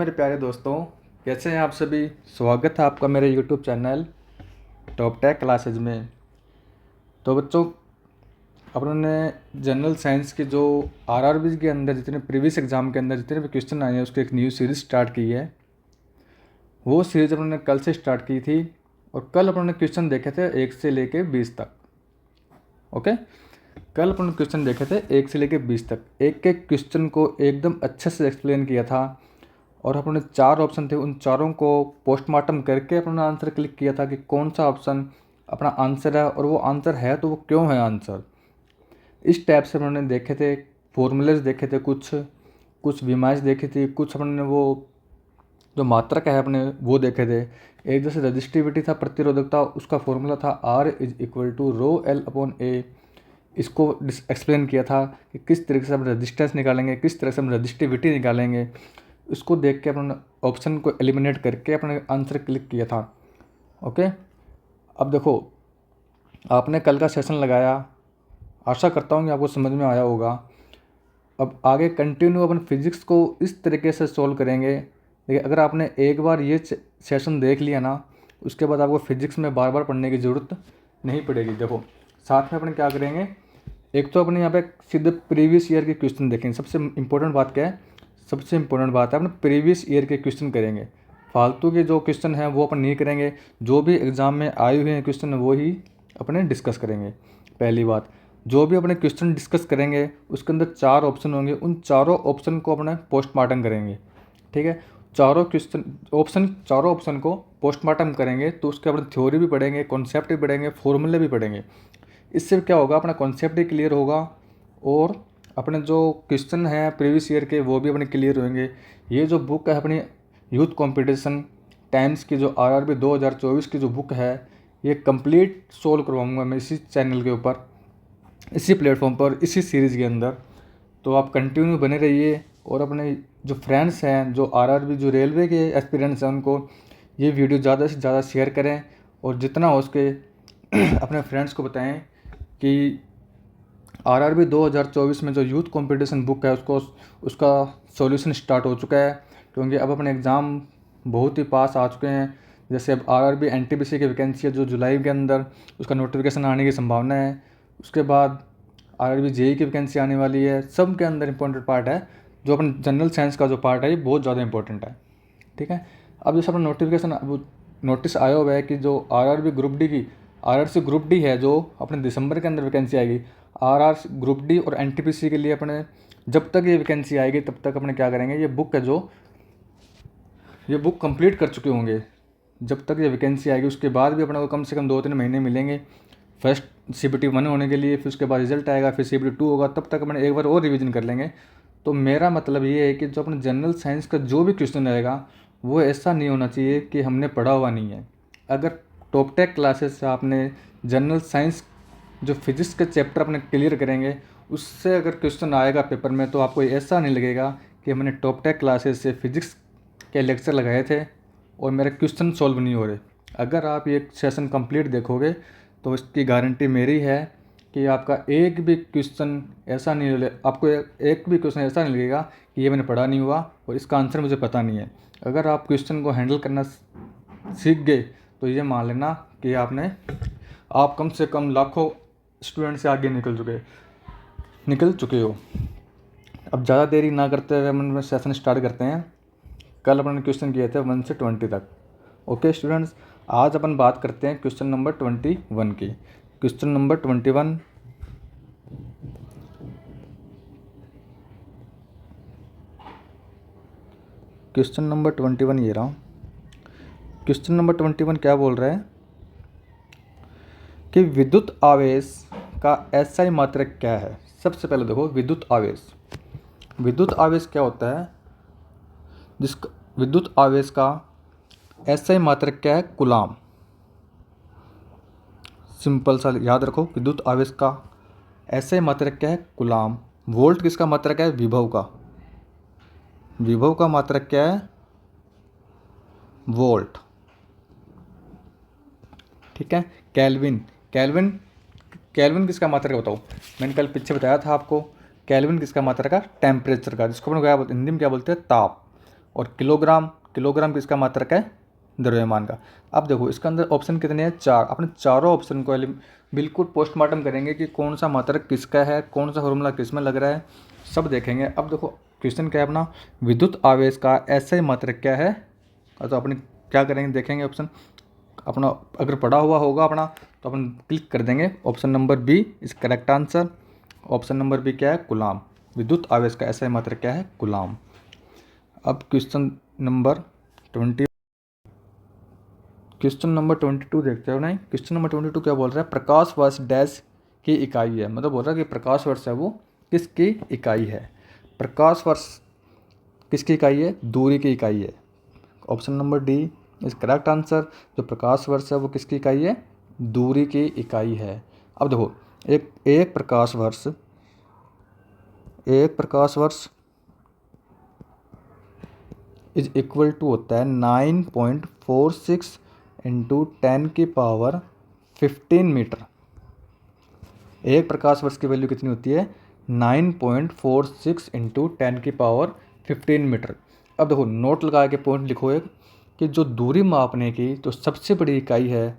मेरे प्यारे दोस्तों, कैसे हैं आप सभी। स्वागत है आपका मेरे YouTube channel top tech classes में। तो बच्चों, अपन ने जनरल साइंस के जो आरआरबी के अंदर जितने प्रीवियस एग्जाम के अंदर जितने भी क्वेश्चन आए हैं उसकी एक न्यू सीरीज स्टार्ट की है। वो सीरीज अपन ने कल से स्टार्ट की थी और कल अपन ने क्वेश्चन देखे थे 1 से लेके 20 तक। ओके, कल अपन ने क्वेश्चन देखे थे 1 से लेके 20 तक। एक एक क्वेश्चन को एकदम अच्छे से एक्सप्लेन किया था और अपने 4 ऑप्शन थे, उन चारों को पोस्टमार्टम करके अपना आंसर क्लिक किया था कि कौन सा ऑप्शन अपना आंसर है, और वो आंसर है तो वो क्यों है आंसर। इस टाइप से उन्होंने देखे थे, फॉर्मूलेज देखे थे, कुछ विमाइश देखी थी, कुछ अपने वो जो मात्रक है अपने वो देखे थे। एक जैसे रजिस्टिविटी था, प्रतिरोधकता, उसका फॉर्मूला था R=ρL/A। इसको एक्सप्लेन किया था कि किस तरीके से हम रजिस्टेंस निकालेंगे, किस तरह से हम रजिस्टिविटी निकालेंगे। इसको देख के अपने ऑप्शन को एलिमिनेट करके अपने आंसर क्लिक किया था। ओके, अब देखो, आपने कल का सेशन लगाया, आशा करता हूँ कि आपको समझ में आया होगा। अब आगे कंटिन्यू अपन फिजिक्स को इस तरीके से सॉल्व करेंगे। देखिए, अगर आपने एक बार ये सेशन देख लिया ना, उसके बाद आपको फिजिक्स में बार बार पढ़ने की ज़रूरत नहीं पड़ेगी। देखो, साथ में अपन क्या करेंगे, एक तो अपने यहाँ पे सीधे प्रीवियस ईयर के क्वेश्चन देखेंगे। सबसे इम्पोर्टेंट बात क्या है, सबसे इम्पोर्टेंट बात है अपने प्रीवियस ईयर के क्वेश्चन करेंगे। फालतू के जो क्वेश्चन हैं वो अपन नहीं करेंगे, जो भी एग्ज़ाम में आए हुए हैं क्वेश्चन वो ही अपने डिस्कस करेंगे। पहली बात, जो भी अपने क्वेश्चन डिस्कस करेंगे उसके अंदर 4 ऑप्शन होंगे, उन चारों ऑप्शन को अपने पोस्टमार्टम करेंगे। ठीक है, चारों ऑप्शन को पोस्टमार्टम करेंगे तो उसके अपने थ्योरी भी पढ़ेंगे, कॉन्सेप्ट भी पढ़ेंगे, फॉर्मूले भी पढ़ेंगे। इससे क्या होगा, अपना कॉन्सेप्ट भी क्लियर होगा और अपने जो क्वेश्चन हैं प्रीवियस ईयर के वो भी अपने क्लियर होंगे। ये जो बुक है अपनी यूथ कंपटीशन टाइम्स की, जो आरआरबी 2024 की जो बुक है, ये कंप्लीट सोल्व करवाऊंगा मैं इसी चैनल के ऊपर, इसी प्लेटफॉर्म पर, इसी सीरीज़ के अंदर। तो आप कंटिन्यू बने रहिए और अपने जो फ्रेंड्स हैं, जो आरआरबी जो रेलवे के एस्पिरेंट्स हैं, उनको ये वीडियो ज़्यादा से ज़्यादा शेयर करें और जितना हो सके अपने फ्रेंड्स को बताएं कि आरआरबी 2024 में जो यूथ कंपटीशन बुक है उसका सॉल्यूशन स्टार्ट हो चुका है। क्योंकि अब अपने एग्ज़ाम बहुत ही पास आ चुके हैं। जैसे अब आरआरबी एनटीपीसी की वैकेंसी है जो जुलाई के अंदर उसका नोटिफिकेशन आने की संभावना है। उसके बाद आरआरबी जेई की वैकेंसी आने वाली है। सब के अंदर इंपॉर्टेंट पार्ट है, जो अपन जनरल साइंस का जो पार्ट है ये बहुत ज़्यादा इंपॉर्टेंट है। ठीक है, अब जैसे अपना नोटिफिकेशन नोटिस आया हुआ है कि जो आरआरबी ग्रुप डी की आरआरसी ग्रुप डी है जो अपने दिसंबर के अंदर वैकेंसी आएगी। आरआर ग्रुप डी और एनटीपीसी के लिए अपने जब तक ये वैकेंसी आएगी तब तक अपने क्या करेंगे, ये बुक है जो ये बुक कंप्लीट कर चुके होंगे। जब तक ये वैकेंसी आएगी उसके बाद भी अपने को कम से कम 2-3 महीने मिलेंगे फर्स्ट CPT 1 होने के लिए। फिर उसके बाद रिजल्ट आएगा, फिर CPT 2 होगा, तब तक अपने एक बार और रिवीजन कर लेंगे। तो मेरा मतलब ये है कि जो अपने जनरल साइंस का जो भी क्वेश्चन रहेगा वो ऐसा नहीं होना चाहिए कि हमने पढ़ा हुआ नहीं है। अगर टॉप टेक क्लासेस से आपने जनरल साइंस जो फिजिक्स के चैप्टर अपने क्लियर करेंगे, उससे अगर क्वेश्चन आएगा पेपर में तो आपको ऐसा नहीं लगेगा कि मैंने टॉप टेक क्लासेस से फिजिक्स के लेक्चर लगाए थे और मेरे क्वेश्चन सॉल्व नहीं हो रहे। अगर आप ये सेशन कंप्लीट देखोगे तो इसकी गारंटी मेरी है कि आपका एक भी क्वेश्चन ऐसा नहीं आपको एक भी क्वेश्चन ऐसा नहीं लगेगा कि ये मैंने पढ़ा नहीं हुआ और इसका आंसर मुझे पता नहीं है। अगर आप क्वेश्चन को हैंडल करना सीख गए तो ये मान लेना कि आप कम से कम लाखों स्टूडेंट से आगे निकल चुके हो। अब ज़्यादा देरी ना करते हुए हम सेशन स्टार्ट करते हैं। कल अपन ने क्वेश्चन किए थे 1 से 20 तक। ओके स्टूडेंट्स, आज अपन बात करते हैं क्वेश्चन नंबर 21 की। क्वेश्चन नंबर 21, क्वेश्चन नंबर 21 ये रहा। क्वेश्चन नंबर 21 क्या बोल रहा है कि विद्युत आवेश का SI मात्रक क्या है। सबसे पहले देखो, विद्युत आवेश क्या होता है। जिसका विद्युत आवेश का SI मात्रक क्या है, कूलाम। सिंपल सा याद रखो, विद्युत आवेश का SI मात्रक क्या है, कूलाम। वोल्ट किसका मात्रक है, विभव का मात्रक क्या है, वोल्ट। ठीक है, केल्विन किसका मात्रक है बताओ। मैंने कल पीछे बताया था आपको, केल्विन किसका मात्रक है, टेम्परेचर का, जिसको अपन हिंदी में क्या बोलते हैं, ताप। और किलोग्राम, किलोग्राम किसका मात्रक है? द्रव्यमान का। अब देखो इसके अंदर ऑप्शन कितने हैं? 4। अपने चारों ऑप्शन को बिल्कुल पोस्टमार्टम करेंगे कि कौन सा मात्रक किसका है, कौन सा फॉर्मूला किस में लग रहा है, सब देखेंगे। अब देखो क्वेश्चन क्या है अपना, विद्युत आवेश का एसआई मात्रक क्या है? तो अपने क्या करेंगे, देखेंगे ऑप्शन अपना, अगर पढ़ा हुआ होगा अपना तो अपन क्लिक कर देंगे। Option number B is correct answer. Option number B क्या है? कूलाम। विद्युत आवेश का एसआई मात्रक क्या है? कूलाम। अब क्वेश्चन नंबर 22 देखते हो नहीं। क्वेश्चन नंबर 22 क्या बोल रहा है? प्रकाश वर्ष डैश की इकाई है, मतलब बोल रहा है कि प्रकाश वर्ष है वो किसकी इकाई है? प्रकाश वर्ष किसकी इकाई है? दूरी की इकाई है। Option number D is correct answer. जो प्रकाश वर्ष है वो किसकी इकाई है? दूरी की इकाई है। अब देखो एक प्रकाश वर्ष इज इक्वल टू होता है 9.46 इंटू 10⁻15 मीटर। एक प्रकाश वर्ष की वैल्यू कितनी होती है? 9.46 इंटू 10⁻15 मीटर। अब देखो नोट लगा के पॉइंट लिखो एक, कि जो दूरी मापने की जो सबसे बड़ी इकाई है,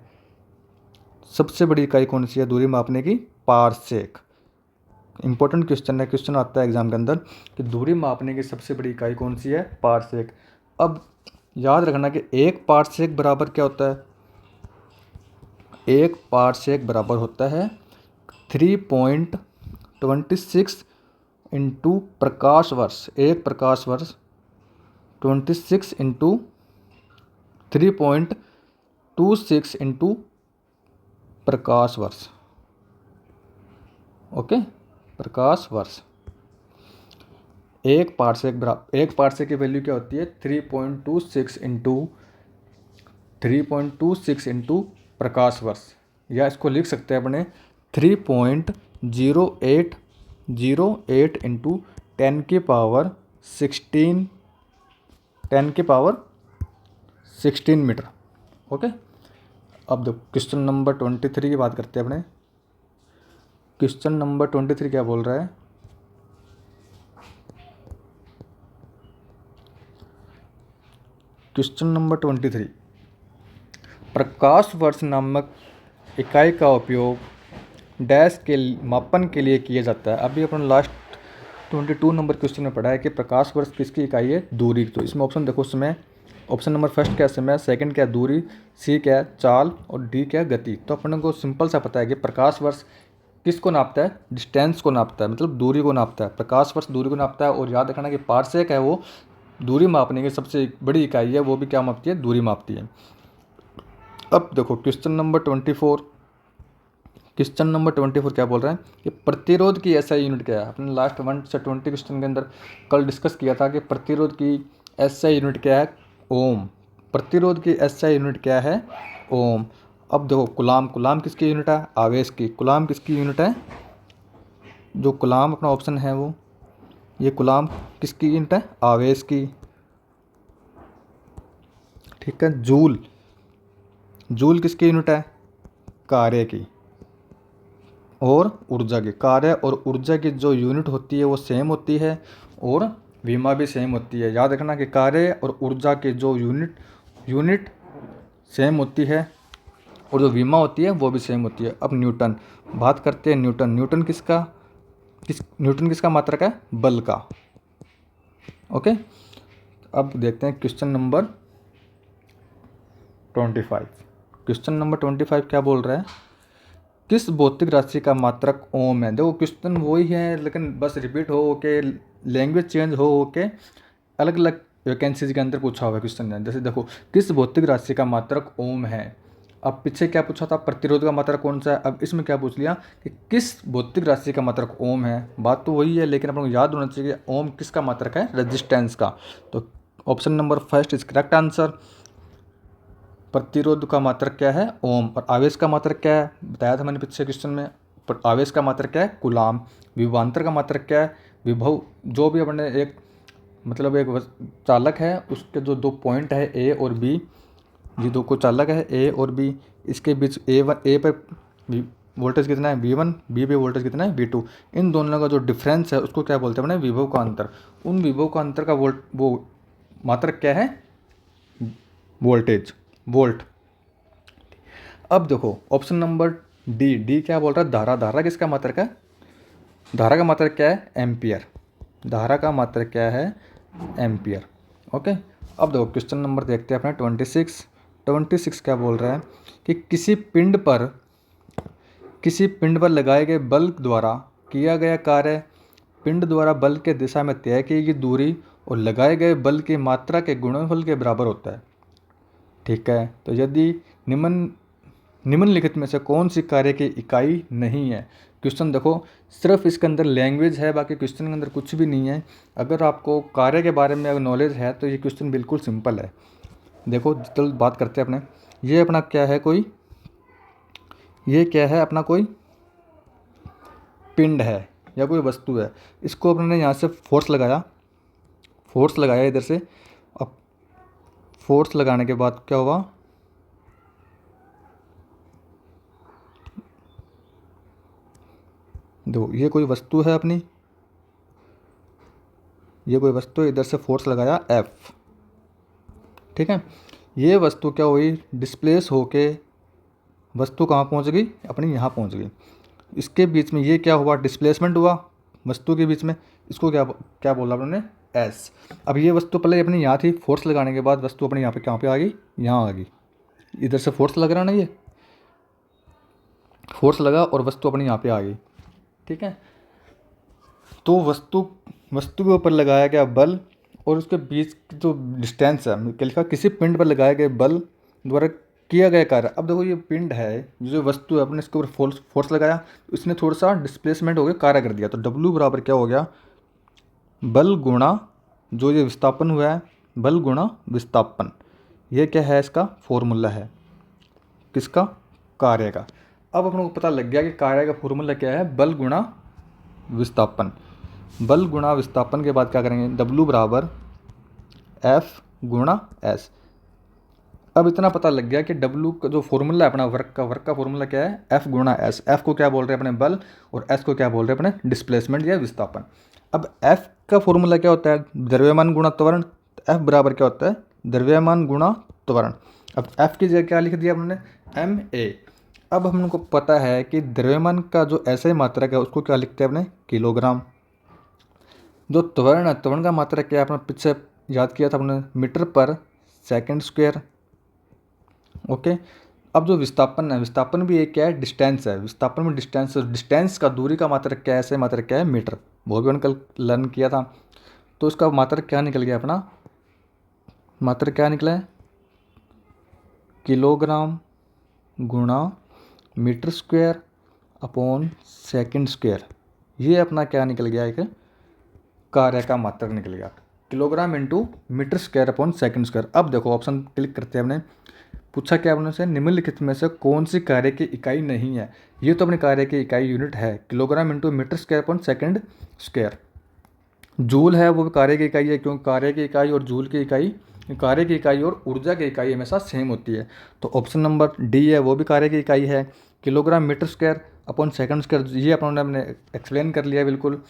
सबसे बड़ी इकाई कौन सी है दूरी मापने की? पारसेक। इंपॉर्टेंट क्वेश्चन है, क्वेश्चन आता है एग्जाम के अंदर कि दूरी मापने की सबसे बड़ी इकाई कौन सी है? पारसेक। अब याद रखना कि एक पारसेक बराबर क्या होता है? एक पारसेक बराबर होता है 3.26 इंटू प्रकाश वर्ष। एक प्रकाश वर्ष 26 इंटू 3.26 इंटू प्रकाश वर्ष। ओके, प्रकाश वर्ष। एक पारसेक की वैल्यू क्या होती है? 3.26 इंटू प्रकाश वर्ष, या इसको लिख सकते हैं अपने 3.0808 इंटू 10⁻16 मीटर। ओके। अब देखो क्वेश्चन नंबर 23 की बात करते हैं अपने। क्वेश्चन नंबर 23 क्या बोल रहा है? क्वेश्चन नंबर 23, प्रकाश वर्ष नामक इकाई का उपयोग डैश के मापन के लिए किया जाता है। अभी अपन लास्ट 22 नंबर क्वेश्चन में पढ़ा है कि प्रकाश वर्ष किसकी इकाई है? दूरी। तो इसमें ऑप्शन देखो, समय ऑप्शन नंबर फर्स्ट क्या समय, सेकंड क्या दूरी, सी क्या चाल और डी क्या गति। तो अपन को सिंपल सा पता है कि प्रकाश वर्ष किसको नापता है? डिस्टेंस को नापता है, मतलब दूरी को नापता है। प्रकाश वर्ष दूरी को नापता है। और याद रखना कि पारसेक है वो दूरी मापने की सबसे बड़ी इकाई है, वो भी क्या मापती है? दूरी मापती है। अब देखो क्वेश्चन नंबर 24। क्वेश्चन नंबर 24 क्या बोल रहा है कि प्रतिरोध की एसआई यूनिट क्या है? अपने लास्ट 1 से 20 क्वेश्चन के अंदर कल डिस्कस किया था कि प्रतिरोध की एसआई यूनिट क्या है? ओम। प्रतिरोध की एसआई यूनिट क्या है? ओम। अब देखो कूलाम किसकी यूनिट है? आवेश की। कूलाम किसकी यूनिट है? जो कूलाम अपना ऑप्शन है वो, ये कूलाम किसकी यूनिट है? आवेश की। ठीक है। जूल किसकी यूनिट है? कार्य की और ऊर्जा की। कार्य और ऊर्जा की जो यूनिट होती है वो सेम होती है, और विमा भी सेम होती है। याद रखना कि कार्य और ऊर्जा के जो यूनिट सेम होती है, और जो विमा होती है वो भी सेम होती है। अब न्यूटन, बात करते हैं न्यूटन किसका मात्रक है? बल का। ओके। अब देखते हैं क्वेश्चन नंबर 25। क्वेश्चन नंबर 25 क्या बोल रहा है? किस भौतिक राशि का मात्रक ओम है? देखो क्वेश्चन वही है, लेकिन बस रिपीट हो के लैंग्वेज चेंज हो के अलग अलग वैकेंसीज के अंदर पूछा हुआ क्वेश्चन है। जैसे देखो किस भौतिक राशि का मात्रक ओम है। अब पीछे क्या पूछा था? प्रतिरोध का मात्रक कौन सा है। अब इसमें क्या पूछ लिया कि किस भौतिक राशि का मात्रक ओम है। बात तो वही है, लेकिन अपन को याद होना चाहिए कि ओम किसका मात्रक है? रेजिस्टेंस का। तो option number first is correct answer. प्रतिरोध का मात्रक क्या है? ओम। और आवेश का मात्रक क्या है? बताया था मैंने पिछले क्वेश्चन में। पर आवेश का मात्रक क्या है? कूलाम। विभवांतर का मात्रक क्या है? विभव। जो भी अपने एक मतलब एक चालक है, उसके जो दो पॉइंट है ए और बी, ये दो को चालक है ए और बी, इसके बीच ए पर वोल्टेज कितना है? V1, बी पे वोल्टेज कितना है? V2। इन दोनों का जो डिफरेंस है उसको क्या बोलते हैं अपने? विभव का अंतर। उन विभव का अंतर का वो मात्रक क्या है? Voltage, volt. अब देखो ऑप्शन नंबर डी क्या बोल रहा है? धारा। धारा किसका मात्रक है? धारा का मात्रक क्या है? एम्पियर। धारा का मात्रक क्या है? एम्पियर। ओके। अब देखो क्वेश्चन नंबर देखते हैं अपने 26 क्या बोल रहा है कि किसी पिंड पर लगाए गए बल द्वारा किया गया कार्य पिंड द्वारा बल के दिशा में तय की गई दूरी और लगाए गए बल की मात्रा के गुणनफल के बराबर होता है। ठीक है, तो यदि निम्नलिखित में से कौन सी कार्य की इकाई नहीं है? क्वेश्चन देखो, सिर्फ इसके अंदर लैंग्वेज है, बाकी क्वेश्चन के अंदर कुछ भी नहीं है। अगर आपको कार्य के बारे में अगर नॉलेज है तो ये क्वेश्चन बिल्कुल सिंपल है। देखो चलो बात करते हैं अपने, ये अपना क्या है? ये क्या है अपना? कोई पिंड है या कोई वस्तु है। इसको अपने यहाँ से फोर्स लगाया इधर से। अब फोर्स लगाने के बाद क्या होगा? दो, ये कोई वस्तु है अपनी, ये कोई वस्तु है, इधर से फोर्स लगाया F। ठीक है, ये वस्तु क्या हुई? डिस्प्लेस होके वस्तु कहाँ पहुँच गई? अपनी यहाँ पहुँच गई। इसके बीच में ये क्या हुआ? डिस्प्लेसमेंट हुआ वस्तु के बीच में। इसको क्या क्या बोला उन्होंने? S। अब ये वस्तु पहले अपनी यहाँ थी, फोर्स लगाने के बाद वस्तु अपनी यहाँ पे कहाँ पे आ गई? यहाँ आ गई। इधर से फोर्स लग रहा ना, ये फोर्स लगा और वस्तु अपनी यहाँ पे आ गई। ठीक है, तो वस्तु के ऊपर लगाया गया बल और उसके बीच जो डिस्टेंस है, क्या लिखा? किसी पिंड पर लगाए गए बल द्वारा किया गया कार्य। अब देखो ये पिंड है, जो वस्तु है, अपने इसके ऊपर फोर्स लगाया, तो इसने थोड़ा सा डिस्प्लेसमेंट हो गया, कार्य कर दिया। तो W बराबर क्या हो गया? बल गुणा जो ये विस्थापन हुआ है, बल गुणा विस्थापन। ये क्या है? इसका फॉर्मूला है किसका? कार्य का। अब अपन को पता लग गया कि कार्य का फॉर्मूला क्या है? बल गुणा विस्थापन। बल गुणा विस्थापन के बाद क्या करेंगे? W बराबर F गुणा S। अब इतना पता लग गया कि W का जो फॉर्मूला है अपना वर्क का फॉर्मूला क्या है? F गुणा S। F को क्या बोल रहे हैं अपने? बल। और S को क्या बोल रहे हैं अपने? डिस्प्लेसमेंट या विस्थापन। अब F का फॉर्मूला क्या होता है? द्रव्यमान गुणा त्वरण। F बराबर क्या होता है? द्रव्यमान गुणा त्वरण। अब F की जगह क्या लिख दिया हमने? ma। अब हमको पता है कि द्रव्यमान का जो ऐसे मात्रक है उसको क्या लिखते हैं अपने? किलोग्राम। जो त्वरण है, त्वरण का मात्रक क्या है? अपना पीछे याद किया था अपने, मीटर पर सेकंड स्क्वायर। ओके। अब जो विस्थापन है, विस्थापन भी एक क्या है? डिस्टेंस है। विस्थापन में डिस्टेंस का, दूरी का मात्रक क्या है? ऐसे मात्रक क्या है? मीटर। वो भी कल लर्न किया था। तो इसका मात्रक क्या निकल गया अपना? मात्रक क्या निकला है? किलोग्राम गुणा metre square upon second square. ये अपना क्या निकल गया? एक कार्य का मात्रक निकल गया, kilogram into metre square upon second square. अब देखो ऑप्शन क्लिक करते हैं। हमने पूछा क्या? आपने से निम्नलिखित में से कौन सी कार्य की इकाई नहीं है? ये तो अपने कार्य की इकाई यूनिट है, kilogram into metre square upon second square. Joule है वो भी कार्य की इकाई है, क्योंकि कार्य की इकाई और जूल की इकाई, कार्य की इकाई और ऊर्जा की इकाई हमेशा सेम होती है। तो ऑप्शन नंबर डी है वो भी कार्य की इकाई है, kilogram metre square upon second square. ये हमने एक्सप्लेन कर लिया बिल्कुल।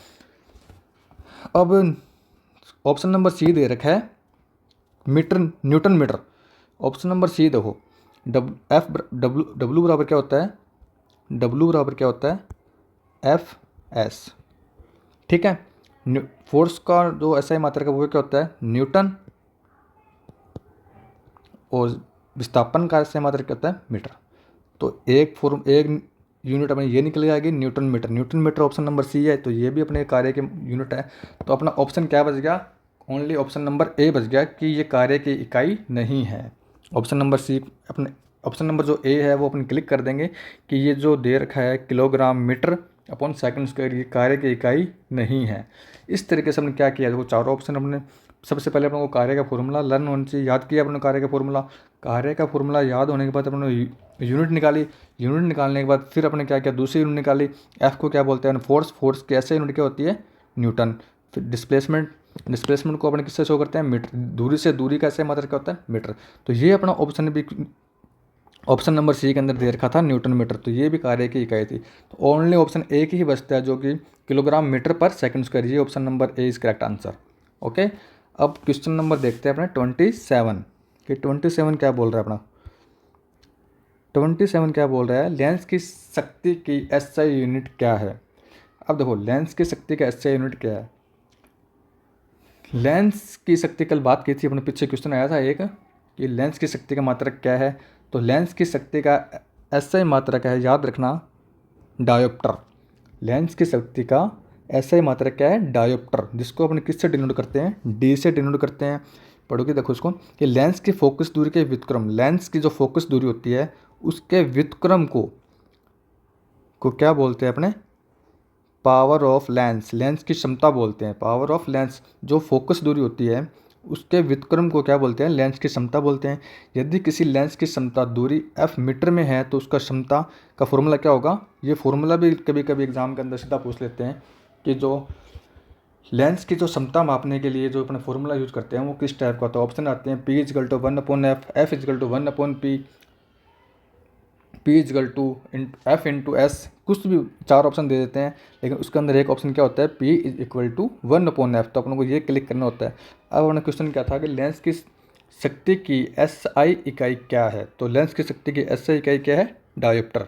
अब ऑप्शन नंबर सी दे रखा है metre, newton metre. Option number C देखो, डब्ल्यू बराबर क्या होता है? डब्ल्यू बराबर क्या होता है? F S. ठीक है, फोर्स का जो ऐसा ही मात्रक है वो क्या होता है? न्यूटन। और विस्थापन का ऐसा मात्रक क्या होता है? मीटर। तो एक यूनिट अपने ये निकल जाएगी newton metre. Newton metre option number C है, तो ये भी अपने कार्य के यूनिट है। तो अपना ऑप्शन क्या बच गया? ओनली ऑप्शन नंबर ए बच गया कि ये कार्य की इकाई नहीं है। ऑप्शन नंबर सी अपने, ऑप्शन नंबर जो ए है वो अपन क्लिक कर देंगे कि ये जो दे रखा है kilogram metre upon second square, ये कार्य की इकाई नहीं है। इस तरीके से हमने क्या किया? देखो चारों ऑप्शन हमने, सबसे पहले अपने को कार्य का फॉर्मूला लर्न होना चाहिए, याद किया अपने कार्य का फॉर्मूला याद होने के बाद अपने यूनिट निकाली। यूनिट निकालने के बाद फिर अपने क्या किया? दूसरी यूनिट निकाली। एफ को क्या बोलते हैं? फोर्स की ऐसे यूनिट क्या होती है? न्यूटन। फिर डिस्प्लेसमेंट को अपने किससे शो करते हैं? मीटर। दूरी से दूरी का ऐसे मात्रक क्या होता है? मीटर। तो ये अपना ऑप्शन भी, ऑप्शन नंबर सी के अंदर दे रखा था न्यूटन मीटर, तो ये भी कार्य की इकाई थी। तो ओनली ऑप्शन ए ही बचता है जो कि किलोग्राम मीटर पर सेकंड स्क्वायर। ये option number A is correct answer. Okay. अब क्वेश्चन नंबर देखते हैं अपने 27 कि 27 क्या बोल रहा है अपना। 27 क्या बोल रहा है, लेंस की शक्ति की एसआई यूनिट क्या है। अब देखो लेंस की शक्ति का एसआई यूनिट क्या है। लेंस की शक्ति कल बात की थी अपने, पीछे क्वेश्चन आया था एक कि लेंस की शक्ति का मात्रक क्या है। तो लेंस की शक्ति का एसआई मात्रक है, याद रखना, डायोप्टर। लेंस की शक्ति का एसआई मात्रक क्या है, डायोप्टर, जिसको अपन किससे डिनोट करते हैं, डी से डिनोट करते हैं। पढ़ोगे देखो इसको कि लेंस की फोकस दूरी के व्युत्क्रम, लेंस की जो फोकस दूरी होती है उसके व्युत्क्रम को क्या बोलते हैं अपने, पावर ऑफ लेंस, लेंस की क्षमता बोलते हैं। पावर ऑफ लेंस, जो फोकस दूरी होती है उसके व्युत्क्रम को क्या बोलते हैं, लेंस की क्षमता बोलते हैं। यदि किसी लेंस की क्षमता दूरी f मीटर में है तो उसका क्षमता का फॉर्मूला क्या होगा। ये फॉर्मूला भी कभी कभी एग्जाम के अंदर सीधा पूछ लेते हैं कि जो लेंस की जो क्षमता मापने के लिए जो अपने फॉर्मूला यूज करते हैं वो किस टाइप का होता है। ऑप्शन आते हैं P equal to 1/f, F equal to 1/P, P equal to F into S, कुछ भी 4 ऑप्शन दे देते हैं, लेकिन उसके अंदर एक ऑप्शन क्या होता है, P is equal to 1/f। तो अपन को ये क्लिक करना होता है। अब अपना क्वेश्चन क्या था कि लेंस की शक्ति की SI इकाई क्या है। तो लेंस की शक्ति की SI इकाई क्या है, डायोप्टर।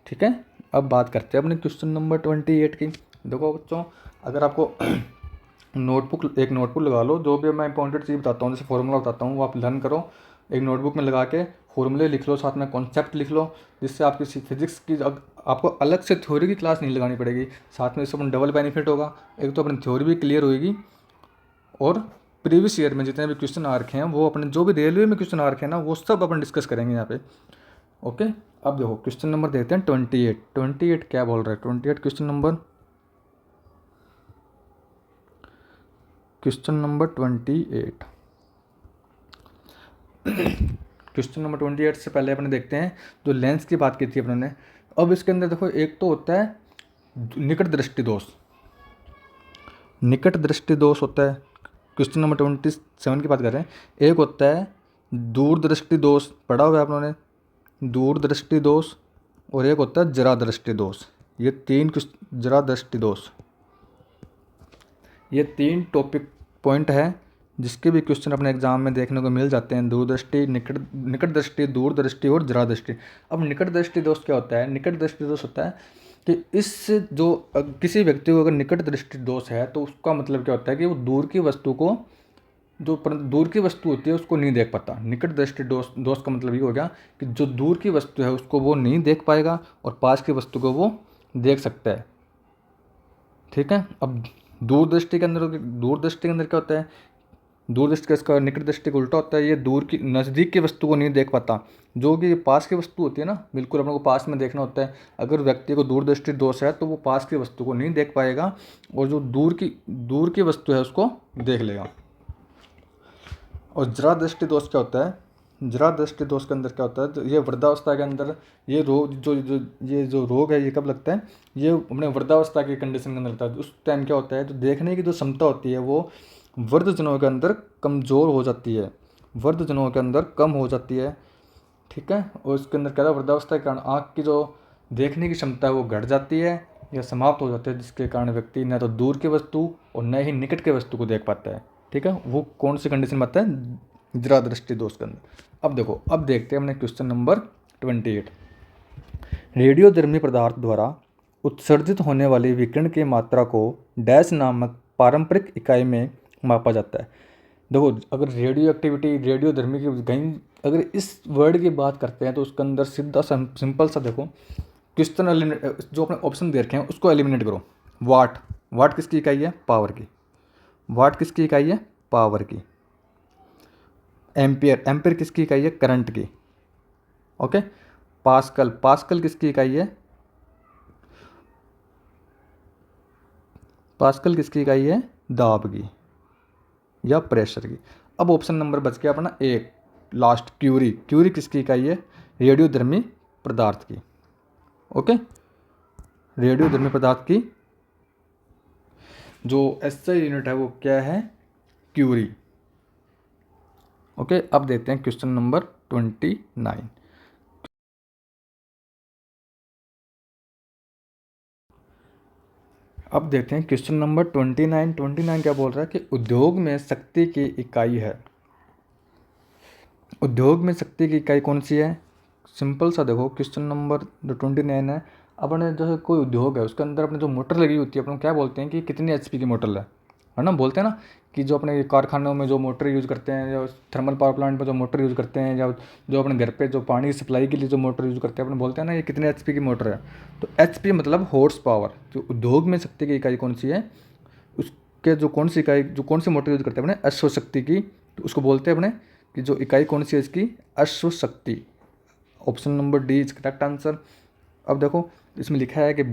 ठीक है, अब बात करते हैं अपने क्वेश्चन नंबर 28 की। देखो बच्चों, अगर आपको एक नोटबुक लगा लो, जो भी मैं इंपॉर्टेंट चीज़ बताता हूँ, जैसे फॉर्मूला बताता हूँ वो आप लर्न करो, एक नोटबुक में लगा के फॉर्मूले लिख लो, साथ में कॉन्सेप्ट लिख लो, जिससे आपकी फिजिक्स की आपको अलग से थ्योरी की क्लास नहीं लगानी पड़ेगी। साथ में इससे अपन डबल बेनिफिट होगा, एक तो अपनी थ्योरी भी क्लियर होएगी और प्रीवियस ईयर में जितने भी क्वेश्चन आ रखे हैं वो अपने, जो भी रेलवे में क्वेश्चन आ रखे हैं ना, वो सब अपन डिस्कस करेंगे यहाँ पे। ओके, अब देखो क्वेश्चन नंबर देखते हैं 28। 28 क्या बोल रहा है, 28 क्वेश्चन नंबर 28। क्वेश्चन नंबर 28 से पहले अपने देखते हैं जो लेंस की बात की थी अपने ने। अब इसके अंदर देखो, एक तो होता है निकट दृष्टि दोष, निकट दृष्टि दोष होता है। क्वेश्चन नंबर 27 की बात कर रहे हैं। एक होता है दूर दृष्टि दोष, पढ़ा हुआ है आप लोगों ने, दूर दृष्टि दोष, और एक होता है जरा दृष्टि दोष। ये तीन जरा दृष्टि दोष, ये 3 टॉपिक पॉइंट है जिसके भी क्वेश्चन अपने एग्जाम में देखने को मिल जाते हैं। दूरदृष्टि, निकट दृष्टि, दूर दृष्टि और जरा दृष्टि। अब निकट दृष्टि दोष क्या होता है, निकट दृष्टि दोष होता है कि इस जो किसी व्यक्ति को अगर निकट दृष्टि दोष है तो उसका मतलब क्या होता है कि वो दूर की वस्तु को, जो दूर की वस्तु होती है उसको नहीं देख पाता। निकट दृष्टि दोष का मतलब ये हो गया कि जो दूर की वस्तु है उसको वो नहीं देख पाएगा और पास की वस्तु को वो देख सकता है। ठीक है, अब दूरदृष्टि के अंदर क्या होता है, दूरदृष्टि का इसका निकट दृष्टि का उल्टा होता है। ये दूर की, नज़दीक की वस्तु को नहीं देख पाता, जो कि पास की वस्तु होती है ना, बिल्कुल अपने को पास में देखना होता है। अगर व्यक्ति को दूरदृष्टि दोष है तो वो पास की वस्तु को नहीं देख पाएगा और जो दूर की वस्तु है उसको देख लेगा। और जरा दृष्टि दोष क्या होता है, जरा दृष्टि दोष के अंदर क्या होता है, तो ये वृद्धावस्था के अंदर ये रोग ये जो रोग है ये कब लगता है, ये अपने वृद्धावस्था की कंडीशन के अंदर लगता है। उस टाइम क्या होता है, तो देखने की जो क्षमता होती है वो वृद्धजनों के अंदर कमज़ोर हो जाती है, वृद्धजनों के अंदर कम हो जाती है। ठीक है, और इसके अंदर क्या है, वृद्धावस्था के कारण आँख की जो देखने की क्षमता है वो घट जाती है या समाप्त हो जाती है, जिसके कारण व्यक्ति न तो दूर की वस्तु और न ही निकट के वस्तु को देख पाता है। ठीक है, वो कौन सी कंडीशन में आता है, जरा दृष्टि दोष के अंदर। अब देखो, अब देखते हैं हमने क्वेश्चन नंबर 28। रेडियोधर्मी पदार्थ द्वारा उत्सर्जित होने वाली विकिरण की मात्रा को डैश नामक पारंपरिक इकाई में मापा जाता है। देखो, अगर रेडियो एक्टिविटी, रेडियोधर्मी की कहीं अगर इस वर्ड की बात करते हैं तो उसके अंदर सीधा सिंपल सा देखो क्वेश्चन, जो अपने ऑप्शन दे रखे हैं उसको एलिमिनेट करो। वाट, वाट किसकी इकाई है, पावर की। वाट किसकी इकाई है, पावर की। एम्पियर, एम्पियर किसकी इकाई है, करंट की। ओके, पास्कल, पास्कल किसकी इकाई है, पास्कल किसकी इकाई है, दाब की या प्रेशर की। अब ऑप्शन नंबर बच गया अपना एक लास्ट, क्यूरी। क्यूरी किसकी इकाई है, रेडियोधर्मी पदार्थ की। ओके, रेडियोधर्मी पदार्थ की जो एसआई यूनिट है वो क्या है, क्यूरी। ओके, अब देखते हैं क्वेश्चन नंबर 29। अब देखते हैं क्वेश्चन नंबर 29 क्या बोल रहा है कि उद्योग में शक्ति की इकाई है। उद्योग में शक्ति की इकाई कौन सी है? सिंपल सा देखो, क्वेश्चन नंबर जो 29 है, अपने जो कोई उद्योग है उसके अंदर अपने जो मोटर लगी होती है, अपन क्या बोलते हैं कि कितनी एचपी की मोटर है ना, बोलते हैं ना कि जो अपने कारखानों में जो मोटर यूज़ करते हैं, या थर्मल पावर प्लांट में जो मोटर यूज़ करते हैं, या जो अपने घर पे जो पानी की सप्लाई के लिए जो मोटर यूज़ करते हैं, अपने बोलते हैं ना ये कितने एचपी की मोटर है। तो एचपी मतलब हॉर्स पावर। जो उद्योग में शक्ति की इकाई कौन सी है, उसके जो कौन सी इकाई, जो कौन सी मोटर यूज़ करते हैं अपने अश्व शक्ति की, तो उसको बोलते हैं अपने कि जो इकाई कौन सी है इसकी, अश्व शक्ति। Option number D is correct answer. अब देखो इसमें लिखा है कि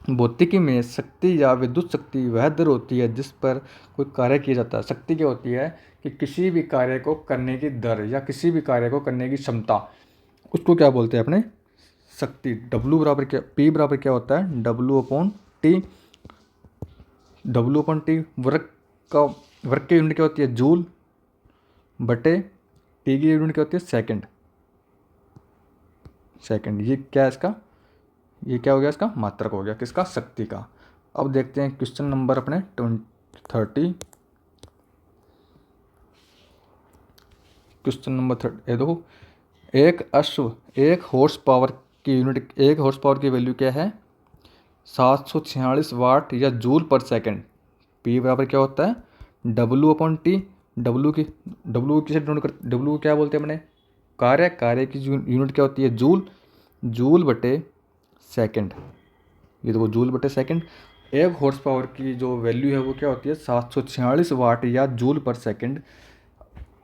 भौतिकी में शक्ति या विद्युत शक्ति वह दर होती है जिस पर कोई कार्य किया जाता है। शक्ति क्या होती है कि किसी भी कार्य को करने की दर या किसी भी कार्य को करने की क्षमता, उसको क्या बोलते हैं अपने, शक्ति। डब्ल्यू बराबर क्या, पी बराबर क्या होता है, W upon T. W upon T work की यूनिट क्या होती है, जूल बटे टी की यूनिट क्या होती है, सेकंड। ये क्या है इसका, ये क्या हो गया, इसका मात्रक हो गया किसका, शक्ति का। अब देखते हैं क्वेश्चन नंबर अपने 30। क्वेश्चन नंबर 30 ये देखो, एक हॉर्स पावर की वैल्यू क्या है, 746 वाट या जूल पर सेकंड। पी बराबर क्या होता है, डब्ल्यू अपॉन टी। डब्ल्यू क्या बोलते हैं अपने, कार्य की यूनिट क्या होती है, जूल बटे सेकंड। ये देखो जूल बटे सेकंड। एक हॉर्स पावर की जो वैल्यू है वो क्या होती है, 746 वाट या जूल पर सेकंड।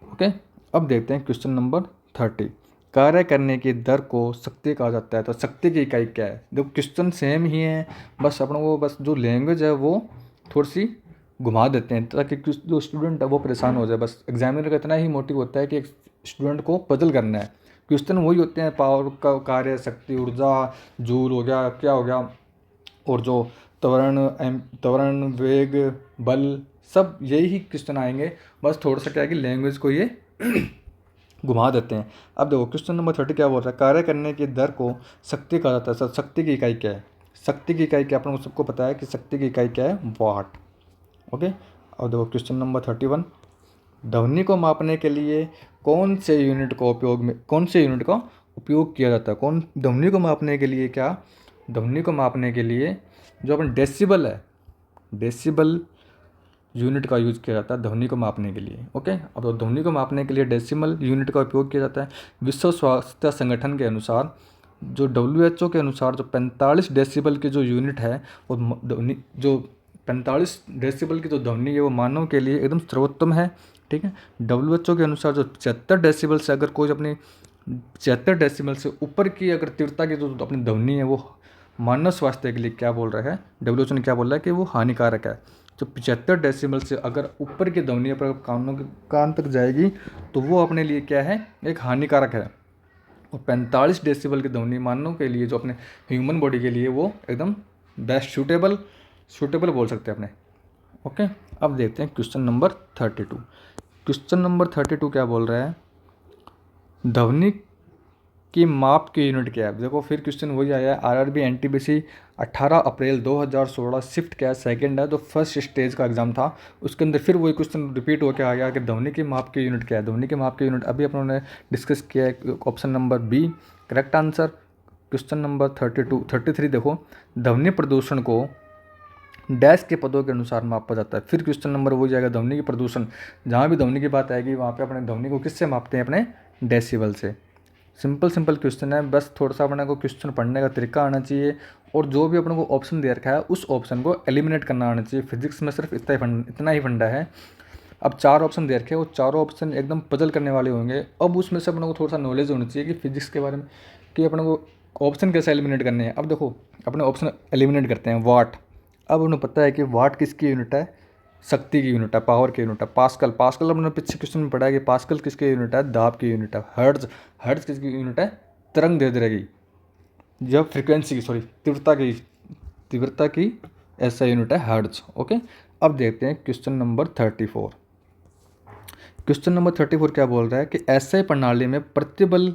ओके, अब देखते हैं क्वेश्चन नंबर 30। कार्य करने की दर को शक्ति कहा जाता है। तो शक्ति की इकाई क्या है, देखो क्वेश्चन सेम ही है, बस अपना वो बस जो लैंग्वेज है वो थोड़ी सी घुमा देते हैं ताकि जो स्टूडेंट है वो परेशान हो जाए। बस एग्जामिनर का इतना ही मोटिव होता है कि एक स्टूडेंट को पजल करना है। क्वेश्चन वही होते हैं, पावर का कार्य, शक्ति, ऊर्जा, जूल हो गया, क्या हो गया, और जो त्वरण, वेग, बल, सब यही ही क्वेश्चन आएंगे। बस थोड़ा सा क्या है कि लैंग्वेज को ये घुमा देते हैं। अब देखो क्वेश्चन नंबर 30 क्या बोल रहा है, कार्य करने की दर को शक्ति कहा जाता है। सर शक्ति की इकाई क्या है, शक्ति की इकाई क्या, अपन को सबको पता है कि शक्ति की इकाई क्या है, वाट। ओके, अब देखो क्वेश्चन नंबर 31। ध्वनि को मापने के लिए कौन से यूनिट का उपयोग किया जाता है। ध्वनि को मापने के लिए क्या, ध्वनि को मापने के लिए जो अपन डेसिबल है, डेसिबल यूनिट का यूज़ किया जाता है ध्वनि को मापने के लिए। ओके, अब तो ध्वनि को मापने के लिए डेसिमल यूनिट का उपयोग किया जाता है। विश्व स्वास्थ्य संगठन के अनुसार, जो WHO के अनुसार जो 45 डेसिबल की जो यूनिट है वो ध्वनि, जो 45 डेसिबल की जो ध्वनि है वो मानव के लिए एकदम सर्वोत्तम है। ठीक है, WHO के अनुसार जो 76 डेसिबल से अगर कोई अपनी 76 डेसिबल से ऊपर की अगर तीव्रता की जो अपनी ध्वनि है वो मानव स्वास्थ्य के लिए क्या बोल रहा है, WHO ने क्या बोल रहा है कि वो हानिकारक है। जो 75 डेसिबल से अगर ऊपर की ध्वनि पर कानों के कान तक जाएगी तो वो अपने लिए क्या है, एक हानिकारक है। और 45 डेसिबल की ध्वनि मानव के लिए, जो अपने ह्यूमन बॉडी के लिए, वो एकदम बेस्ट सूटेबल बोल सकते हैं अपने। ओके, अब देखते हैं क्वेश्चन नंबर 32। क्वेश्चन नंबर 32 क्या बोल रहा है, ध्वनि की माप की यूनिट क्या है। देखो फिर क्वेश्चन वही आया है, RRB NTPC 18 अप्रैल 2016 शिफ्ट क्या है, सेकंड है, तो फर्स्ट स्टेज का एग्जाम था उसके अंदर फिर वही क्वेश्चन रिपीट होकर आ गया कि ध्वनि की माप की यूनिट क्या है। ध्वनि की माप की यूनिट अभी अपनों ने डिस्कस किया है, option number B correct answer. Question number 33 देखो, ध्वनि प्रदूषण को डैश के पदों के अनुसार मापा जाता है। फिर क्वेश्चन नंबर वही जाएगा, ध्वनि की प्रदूषण, जहाँ भी ध्वनि की बात आएगी वहाँ पे अपने ध्वनि को किससे मापते हैं, अपने डेसिबल से। सिंपल क्वेश्चन है, बस थोड़ा सा अपने को क्वेश्चन पढ़ने का तरीका आना चाहिए और जो भी अपने को ऑप्शन दे रखा है उस ऑप्शन को एलिमिनेट करना आना चाहिए। फिजिक्स में सिर्फ इतना ही फंडा है। अब 4 ऑप्शन दे रखे हैं, वो चारों ऑप्शन एकदम पजल करने वाले होंगे। अब उसमें से अपने को थोड़ा सा नॉलेज होनी चाहिए कि फिजिक्स के बारे में, कि अपने को ऑप्शन कैसे एलिमिनेट करने हैं। अब देखो अपने ऑप्शन एलिमिनेट करते हैं, वाट। अब उन्हें पता है कि वाट किसकी यूनिट है, शक्ति की यूनिट है, पावर की यूनिट है। पास्कल हमने पीछे क्वेश्चन में पढ़ा है कि पास्कल किसकी यूनिट है, दाब की यूनिट है। हर्ट्ज किसकी यूनिट है, तरंग दैर्ध्य की, जब फ्रीक्वेंसी की, तीव्रता की ऐसा यूनिट है हर्ट्ज। ओके, अब देखते हैं क्वेश्चन नंबर 34। क्वेश्चन नंबर 34 क्या बोल रहा है कि ऐसे प्रणाली में प्रतिबल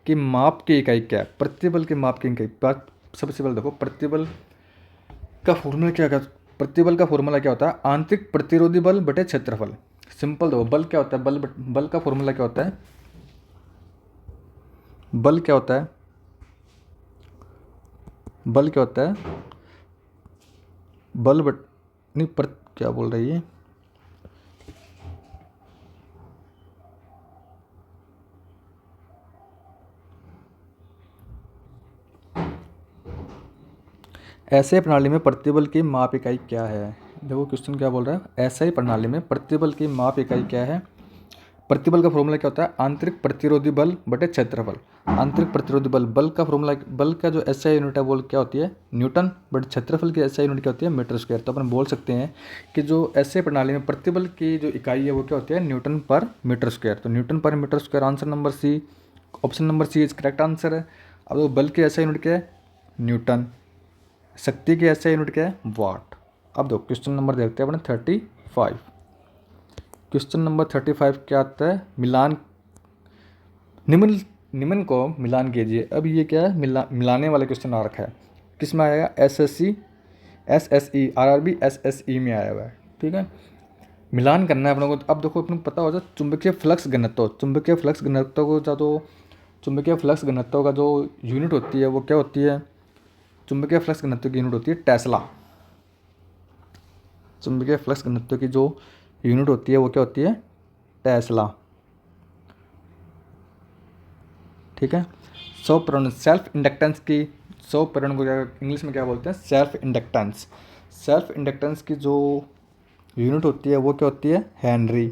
की माप की इकाई क्या है। प्रतिबल की माप की इकाई, सबसे पहले देखो प्रतिबल का फॉर्मूला प्रतिबल का फॉर्मूला क्या होता है, आंतरिक प्रतिरोधी बल बटे क्षेत्रफल। सिंपल देखो, बल क्या होता है, बल का फॉर्मूला क्या होता है, बल क्या होता है, बल क्या होता है, बल बट नहीं पर क्या बोल रही है, ऐसे प्रणाली में प्रतिबल की माप इकाई क्या है। देखो क्वेश्चन क्या बोल रहा है, ऐसे प्रणाली में प्रतिबल की माप इकाई क्या है। प्रतिबल का फॉर्मूला क्या होता है, आंतरिक प्रतिरोधी बल बटे क्षेत्रफल। आंतरिक प्रतिरोधी बल, बल का फॉर्मूला, बल का जो एसआई यूनिट है वो क्या होती है, न्यूटन, बट क्षेत्रफल की एसआई यूनिट क्या होती है, मीटर स्क्वायर। तो अपन बोल सकते हैं कि जो ऐसे प्रणाली में प्रतिबल की जो इकाई है वो क्या होती है, न्यूटन पर मीटर स्क्वायर। तो न्यूटन पर metre square, answer number C, option number C is correct answer है। अब वो बल की एसआई यूनिट क्या है, न्यूटन, शक्ति की एसआई यूनिट क्या है, वाट। अब दो क्वेश्चन नंबर देखते हैं अपने 35। क्वेश्चन नंबर 35 क्या आता है, मिलान, निम्न निम्न को मिलान कीजिए। अब ये क्या है, मिलाने वाला क्वेश्चन आ रखा है, किस में आएगा, एसएससी, एसएसई, आरआरबी एसएसई में आया हुआ है। ठीक है, मिलान करना है अपने को। अब देखो अपने को पता होता है चुंबकीय फ्लक्स घनत्व, चुंबकीय फ्लक्स घनत्व को जो चुंबकीय फ्लक्स घनत्व का जो यूनिट होती है वो क्या होती है, चुंबकीय फ्लक्स घनत्व की यूनिट होती है टेस्ला। चुंबकीय फ्लक्स घनत्व की जो यूनिट होती है वो क्या होती है, टेस्ला। ठीक है, सौ प्रण सेल्फ इंडक्टेंस की, सौ प्रण को क्या इंग्लिश में क्या बोलते हैं, सेल्फ इंडक्टेंस। सेल्फ इंडक्टेंस की जो यूनिट होती है वो क्या होती है, हेनरी।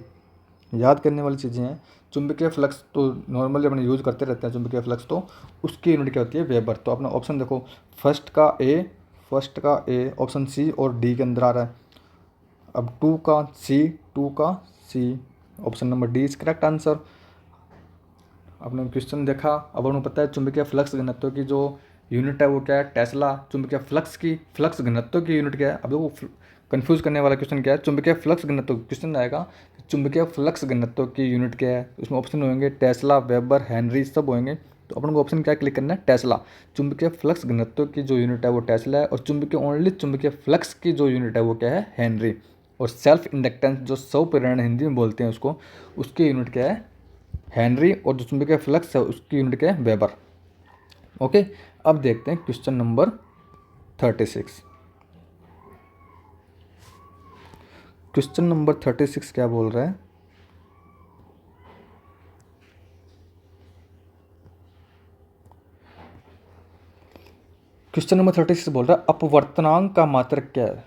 याद करने वाली चीज़ें हैं। चुंबकीय फ्लक्स तो नॉर्मली अपने यूज करते रहते हैं, चुंबकीय फ्लक्स तो उसकी यूनिट क्या होती है, वेबर। तो अपना ऑप्शन देखो, फर्स्ट का ए, ऑप्शन सी और डी के अंदर आ रहा है। अब टू का C, option number D is correct answer. आपने क्वेश्चन देखा, अब उन्हें पता है चुंबकीय फ्लक्स घनत्व की जो यूनिट है वो क्या है, टेस्ला। चुंबकीय फ्लक्स घनत्व की यूनिट क्या है। अब देखो कंफ्यूज करने वाला क्वेश्चन क्या है, चुंबकीय फ्लक्स घनत्व क्वेश्चन आएगा, चुंबकीय फ्लक्स घनत्व की यूनिट क्या है, उसमें ऑप्शन होंगे टेस्ला, वेबर, हेनरी, सब होंगे। तो अपन को ऑप्शन क्या क्लिक करना है, टेस्ला। चुंबकीय फ्लक्स घनत्व की जो यूनिट है वो टेस्ला है, और चुंबकीय फ्लक्स की जो यूनिट है वो क्या है, हेनरी। और सेल्फ इंडक्टेंस जो सौ प्रेरण हिंदी में बोलते हैं उसको, उसकी यूनिट क्या है, हेनरी। और जो चुंबकीय फ्लक्स है उसकी यूनिट क्या है, वेबर। ओके, अब देखते हैं क्वेश्चन नंबर 36। क्वेश्चन नंबर 36 क्या बोल रहा है, क्वेश्चन नंबर 36 बोल रहा है अपवर्तनांक का मात्रक क्या है।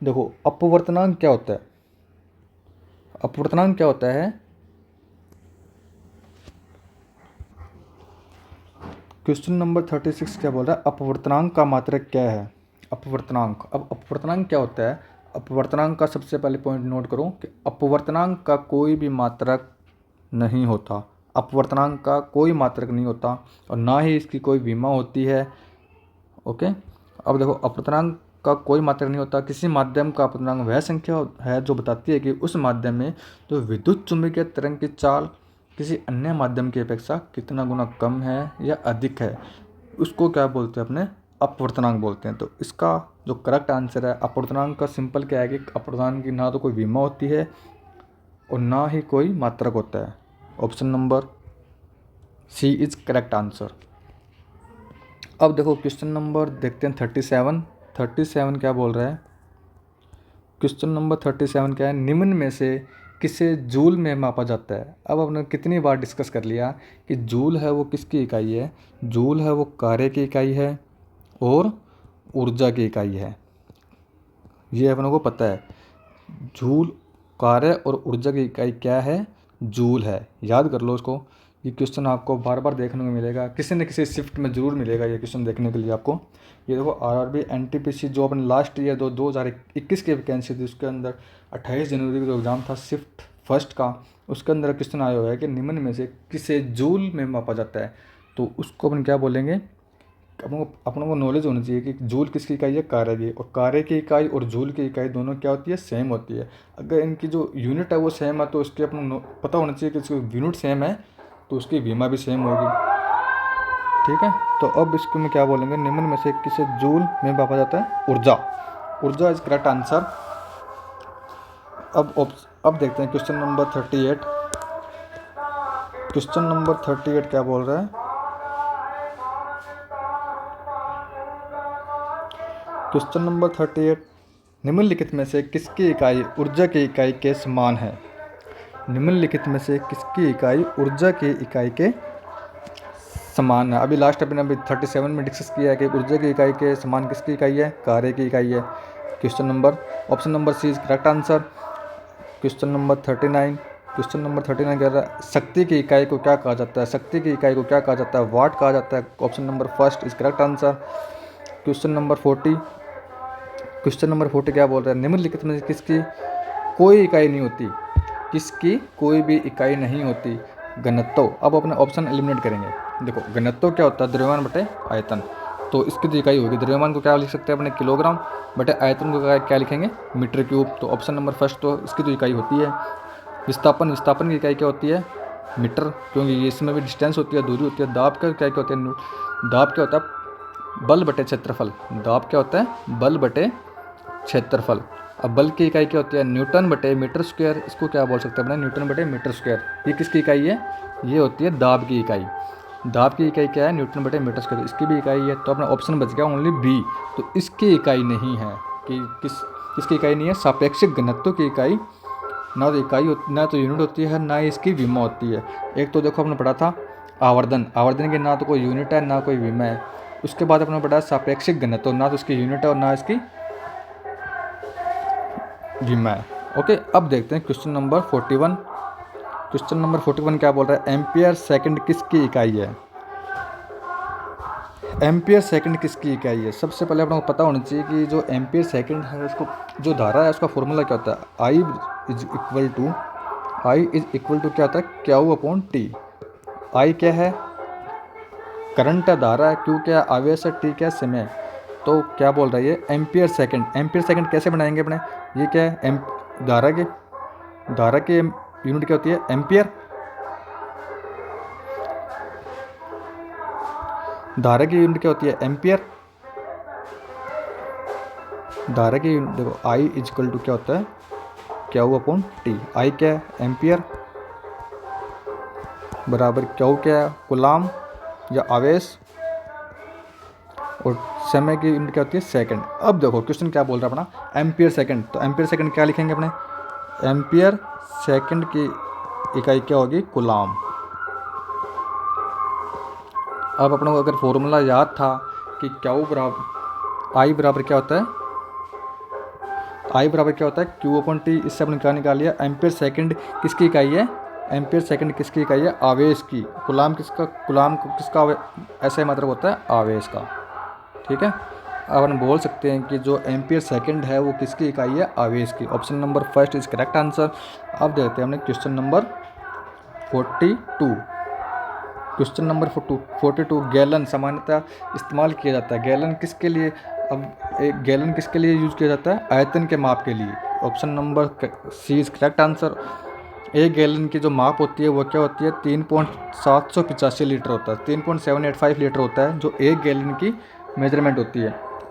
देखो अपवर्तनांक क्या होता है, अपवर्तनांक क्या होता है, क्वेश्चन नंबर 36 क्या बोल रहा है, अपवर्तनांक का मात्रक क्या है। अपवर्तनांक, अब अपवर्तनांक क्या होता है, अपवर्तनांक का सबसे पहले पॉइंट नोट करो कि अपवर्तनांक का कोई भी मात्रक नहीं होता। अपवर्तनांक का कोई मात्रक नहीं होता और ना ही इसकी कोई विमा होती है। ओके, अब देखो अपवर्तनांक का कोई मात्रक नहीं होता। किसी माध्यम का अपवर्तनांक वह संख्या है जो बताती है कि उस माध्यम में जो विद्युत चुम्बकीय तरंग की चाल किसी अन्य माध्यम की अपेक्षा कितना गुना कम है या अधिक है, उसको क्या बोलते हैं, अपने अपवर्तनांक बोलते हैं। तो इसका जो करेक्ट आंसर है, अपवर्तनांक का सिंपल क्या है कि अपवर्तनांक की ना तो कोई विमा होती है और ना ही कोई मात्रक होता है। Option number C is correct answer. अब देखो क्वेश्चन नंबर देखते हैं 37 क्या बोल रहा है, क्वेश्चन नंबर 37 क्या है, निम्न में से किसे जूल में मापा जाता है। अब हमने कितनी बार डिस्कस कर लिया कि जूल है वो किसकी इकाई है, जूल है वो कार्य की इकाई है और ऊर्जा की इकाई है, ये अपनों को पता है। जूल कार्य और ऊर्जा की इकाई क्या है, जूल है। याद कर लो इसको, ये क्वेश्चन आपको बार बार देखने को मिलेगा, किसी न किसी शिफ्ट में जरूर मिलेगा ये क्वेश्चन देखने के लिए आपको। ये देखो आरआरबी एनटीपीसी जो अपने लास्ट ईयर 2021 की वैकेंसी थी उसके अंदर 28 जनवरी को जो एग्ज़ाम था शिफ्ट फर्स्ट का, उसके अंदर क्वेश्चन आया हुआ है कि निम्न में से किसे जूल में मापा जाता है। तो उसको अपन क्या बोलेंगे, अपनों को नॉलेज होनी चाहिए कि जूल किसकी इकाई है, कार्य की। और कार्य की इकाई और जूल की इकाई दोनों क्या होती है, सेम होती है। अगर इनकी जो यूनिट है वो सेम है तो इसके अपने पता होना चाहिए कि इसकी यूनिट सेम है तो उसकी विमा भी सेम होगी। ठीक है। तो अब इसको में क्या बोलेंगे, निम्न में से किसे जूल में मापा जाता है? ऊर्जा। ऊर्जा इज करेक्ट आंसर। अब देखते हैं क्वेश्चन नंबर 38। क्वेश्चन नंबर 38 क्या बोल रहा है? क्वेश्चन नंबर 38, निम्नलिखित में से किसकी इकाई ऊर्जा की इकाई के समान है? निम्नलिखित में से किसकी इकाई ऊर्जा की इकाई के समान है? अभी लास्ट अपने अभी 37 में डिस्कस किया है कि ऊर्जा की इकाई के समान किसकी इकाई है? कार्य की इकाई है। Question number option number C is correct answer. Question number 39, question number 39 कह रहा है शक्ति की इकाई को क्या कहा जाता है? शक्ति की इकाई को क्या कहा जाता है? वाट कहा जाता है। Option number first is correct answer. Question number 40, question number 40 क्या बोल रहा है? निम्नलिखित में किसकी कोई इकाई नहीं होती? किसकी कोई भी इकाई नहीं होती? घनत्व। अब अपने ऑप्शन एलिमिनेट करेंगे। देखो घनत्व क्या होता है? द्रव्यमान बटे आयतन। तो इसकी जो इकाई होगी, द्रव्यमान को क्या लिख सकते हैं अपने? किलोग्राम, बटे आयतन को क्या लिखेंगे? Metre cube. तो ऑप्शन नंबर फर्स्ट तो इसकी जो इकाई होती है विस्थापन, विस्थापन की इकाई क्या होती है? मीटर, क्योंकि ये इसमें भी डिस्टेंस होती है, दूरी होती है। दाब का क्या होता है? दाब क्या होता है? बल बटे क्षेत्रफल। दाब क्या होता है? बल बटे क्षेत्रफल। अब बल की इकाई क्या होती है? न्यूटन बटे मीटर स्क्वायर। इसको क्या बोल सकते हैं अपने? न्यूटन बटे मीटर स्क्वायर। ये किसकी इकाई है? ये होती है दाब की इकाई। दाब की इकाई क्या है? न्यूटन बटे मीटर स्क्वायर। इसकी भी इकाई है। तो अपना ऑप्शन बच गया ओनली बी। तो इसकी इकाई नहीं है कि किसकी इकाई नहीं है? सापेक्षिक घनत्व की इकाई। ना तो इकाई ना तो यूनिट होती है, ना ही इसकी विमा होती है। एक तो देखो अपने पढ़ा था आवर्धन। आवर्धन की ना तो कोई यूनिट है, ना कोई विमा है। उसके बाद अपने पढ़ा सापेक्षिक घनत्व, ना तो इसकी यूनिट है और ना इसकी विमा है। ओके, अब देखते हैं क्वेश्चन नंबर 41। क्वेश्चन नंबर 41 क्या बोल रहा है? एम्पियर सेकंड किसकी इकाई है? एम्पियर सेकंड किसकी इकाई है? सबसे पहले अपने को पता होना चाहिए कि जो एम्पियर सेकंड है उसको जो धारा है उसका फॉर्मूला क्या होता है? आई इज इक्वल टू क्या होता है? Q upon T. आई क्या है? करंट है, धारा है। क्यू क्या है? आवेश है। टी क्या है? समय। तो क्या बोल रहा है ये? Ampere second. एम्पियर सेकंड कैसे बनाएंगे अपने? ये क्या है? धारा की यूनिट क्या होती है? एम्पियर। धारा की यूनिट क्या होती है? एम्पियर। धारा की यूनिट देखो, आई इजकल टू क्या होता है? Q upon T. आई क्या है? एम्पियर, बराबर क्यू क्या है? कूलाम या आवेश, और समय की यूनिट क्या होती है? सेकंड। अब देखो क्वेश्चन क्या बोल रहा है अपना? Ampere second. तो एम्पियर सेकंड क्या लिखेंगे अपने? एम्पियर सेकंड की इकाई क्या होगी? कूलाम। अब अपने को अगर फॉर्मूला याद था कि क्यू बराबर आई बराबर क्या होता है? आई बराबर क्या होता है? Q upon T. इससे अपने क्या निकाल लिया? एम्पियर सेकंड किसकी इकाई है? एम्पियर सेकंड किसकी इकाई है? आवेश की। कूलाम किसका? कूलाम किसका ऐसा ही मतलब होता है आवेश का। ठीक है। अब हम बोल सकते हैं कि जो एम्पियर सेकंड है वो किसकी इकाई है? आवेश की। Option number first is correct answer. अब देखते हैं हमने question number 42। Question number 42, gallon सामान्यतः इस्तेमाल किया जाता है। गैलन किसके लिए? अब एक गैलन किसके लिए यूज़ किया जाता है? आयतन के माप के लिए। Option number C is correct answer. एक गैलन की जो माप होती है वो क्या होती है? 3.785 लीटर होता है। 3.785 लीटर होता है जो एक गैलन की मेजरमेंट होती है।